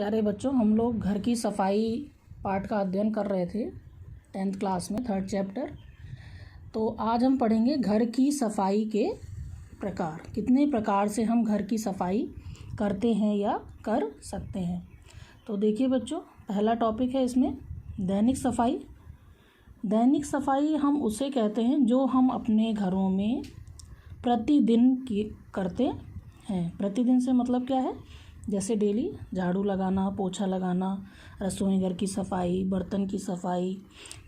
प्यारे बच्चों, हम लोग घर की सफाई पाठ का अध्ययन कर रहे थे 10th क्लास में 3rd चैप्टर। तो आज हम पढ़ेंगे घर की सफाई के प्रकार। कितने प्रकार से हम घर की सफाई करते हैं या कर सकते हैं। तो देखिए बच्चों, पहला टॉपिक है इसमें दैनिक सफाई। दैनिक सफाई हम उसे कहते हैं जो हम अपने घरों में प्रतिदिन की करते हैं। प्रतिदिन से मतलब क्या है, जैसे डेली झाड़ू लगाना, पोछा लगाना, रसोई घर की सफाई, बर्तन की सफाई,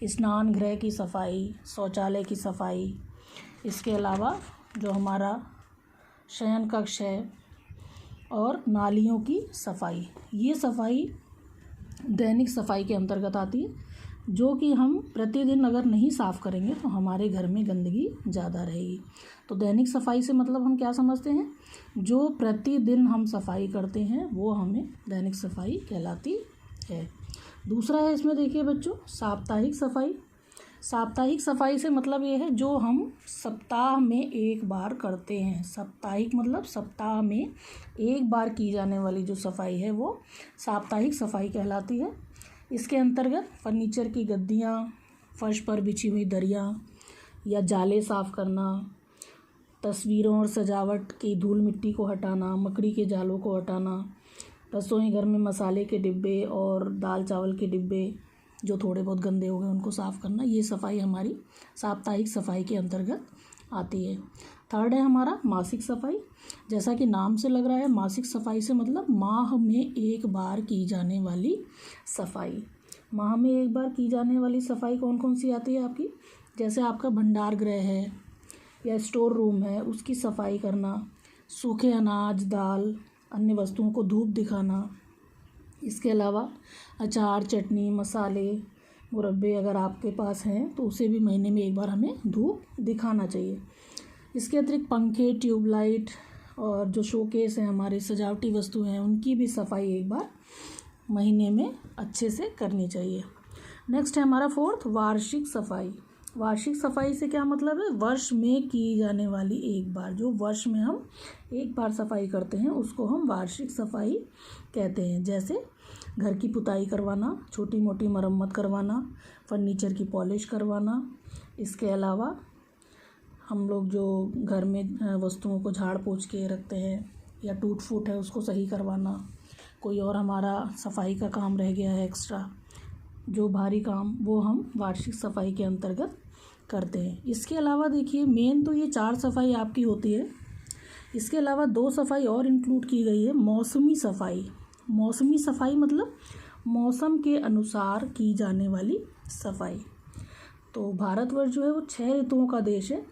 स्नान गृह की सफाई, शौचालय की सफाई। इसके अलावा जो हमारा शयन कक्ष है और नालियों की सफाई, ये सफाई दैनिक सफाई के अंतर्गत आती है, जो कि हम प्रतिदिन अगर नहीं साफ़ करेंगे तो हमारे घर में गंदगी ज़्यादा रहेगी। तो दैनिक सफाई से मतलब हम क्या समझते हैं, जो प्रतिदिन हम सफाई करते हैं वो हमें दैनिक सफाई कहलाती है। दूसरा है इसमें देखिए बच्चों, साप्ताहिक सफाई। साप्ताहिक सफाई से मतलब ये है जो हम सप्ताह में एक बार करते हैं। साप्ताहिक मतलब सप्ताह में एक बार की जाने वाली जो सफाई है वो साप्ताहिक सफाई कहलाती है। इसके अंतर्गत फर्नीचर की गद्दियाँ, फर्श पर बिछी हुई दरियाँ या जाले साफ़ करना, तस्वीरों और सजावट की धूल मिट्टी को हटाना, मकड़ी के जालों को हटाना, रसोई घर में मसाले के डिब्बे और दाल चावल के डिब्बे जो थोड़े बहुत गंदे हो गए उनको साफ़ करना, ये सफाई हमारी साप्ताहिक सफाई के अंतर्गत आती है। थर्ड है हमारा मासिक सफाई। जैसा कि नाम से लग रहा है, मासिक सफाई से मतलब माह में एक बार की जाने वाली सफाई। माह में एक बार की जाने वाली सफाई कौन कौन सी आती है आपकी, जैसे आपका भंडार गृह है या स्टोर रूम है, उसकी सफाई करना, सूखे अनाज, दाल, अन्य वस्तुओं को धूप दिखाना। इसके अलावा अचार, चटनी, मसाले, मुरब्बे अगर आपके पास हैं तो उसे भी महीने में एक बार हमें धूप दिखाना चाहिए। इसके अतिरिक्त पंखे, ट्यूबलाइट और जो शोकेस हैं, हमारे सजावटी वस्तु हैं, उनकी भी सफाई एक बार महीने में अच्छे से करनी चाहिए। नेक्स्ट है हमारा फोर्थ, वार्षिक सफाई। वार्षिक सफाई से क्या मतलब है, वर्ष में की जाने वाली एक बार, जो वर्ष में हम एक बार सफाई करते हैं उसको हम वार्षिक सफाई कहते हैं। जैसे घर की पुताई करवाना, छोटी मोटी मरम्मत करवाना, फर्नीचर की पॉलिश करवाना। इसके अलावा हम लोग जो घर में वस्तुओं को झाड़ पोंछ के रखते हैं या टूट फूट है उसको सही करवाना, कोई और हमारा सफाई का काम रह गया है एक्स्ट्रा, जो भारी काम, वो हम वार्षिक सफाई के अंतर्गत करते हैं। इसके अलावा देखिए, मेन तो ये 4 सफाई आपकी होती है। इसके अलावा 2 सफाई और इंक्लूड की गई है, मौसमी सफाई। मौसमी सफाई मतलब मौसम के अनुसार की जाने वाली सफाई। तो भारतवर्ष जो है वो 6 ऋतुओं का देश है।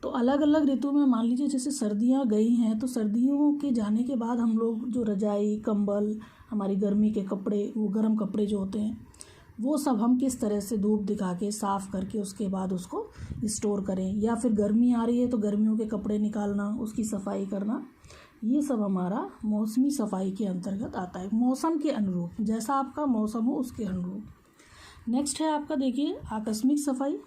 तो अलग अलग ऋतु में मान लीजिए जैसे सर्दियाँ गई हैं तो सर्दियों के जाने के बाद हम लोग जो रजाई, कंबल, हमारी गर्मी के कपड़े, वो गर्म कपड़े जो होते हैं वो सब हम किस तरह से धूप दिखा के साफ़ करके उसके बाद उसको स्टोर करें, या फिर गर्मी आ रही है तो गर्मियों के कपड़े निकालना, उसकी सफाई करना, ये सब हमारा मौसमी सफाई के अंतर्गत आता है। मौसम के अनुरूप, जैसा आपका मौसम हो उसके अनुरूप। नेक्स्ट है आपका देखिए आकस्मिक सफाई।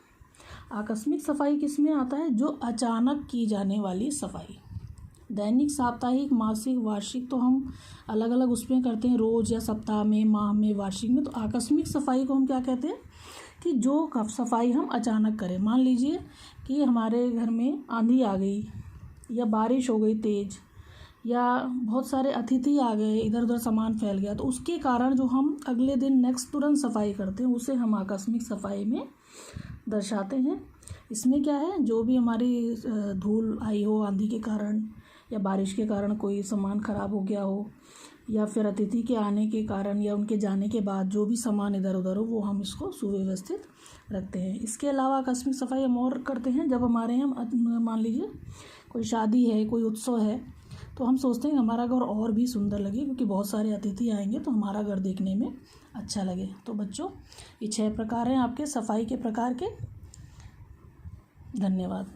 आकस्मिक सफाई किस में आता है, जो अचानक की जाने वाली सफाई। दैनिक, साप्ताहिक, मासिक, वार्षिक तो हम अलग अलग उसमें करते हैं, रोज़ या सप्ताह में, माह में, वार्षिक में। तो आकस्मिक सफाई को हम क्या कहते हैं कि जो सफाई हम अचानक करें। मान लीजिए कि हमारे घर में आंधी आ गई या बारिश हो गई तेज़, या बहुत सारे अतिथि आ गए, इधर उधर सामान फैल गया, तो उसके कारण जो हम अगले दिन नेक्स्ट तुरंत सफाई करते हैं उसे हम आकस्मिक सफाई में दर्शाते हैं। इसमें क्या है, जो भी हमारी धूल आई हो आंधी के कारण या बारिश के कारण, कोई सामान ख़राब हो गया हो, या फिर अतिथि के आने के कारण या उनके जाने के बाद जो भी सामान इधर उधर हो वो हम इसको सुव्यवस्थित रखते हैं। इसके अलावा आकस्मिक सफाई हम और करते हैं जब हमारे यहाँ मान लीजिए कोई शादी है, कोई उत्सव है, तो हम सोचते हैं हमारा घर और भी सुंदर लगे क्योंकि बहुत सारे अतिथि आएंगे तो हमारा घर देखने में अच्छा लगे। तो बच्चों, ये 6 प्रकार हैं आपके सफाई के प्रकार के। धन्यवाद।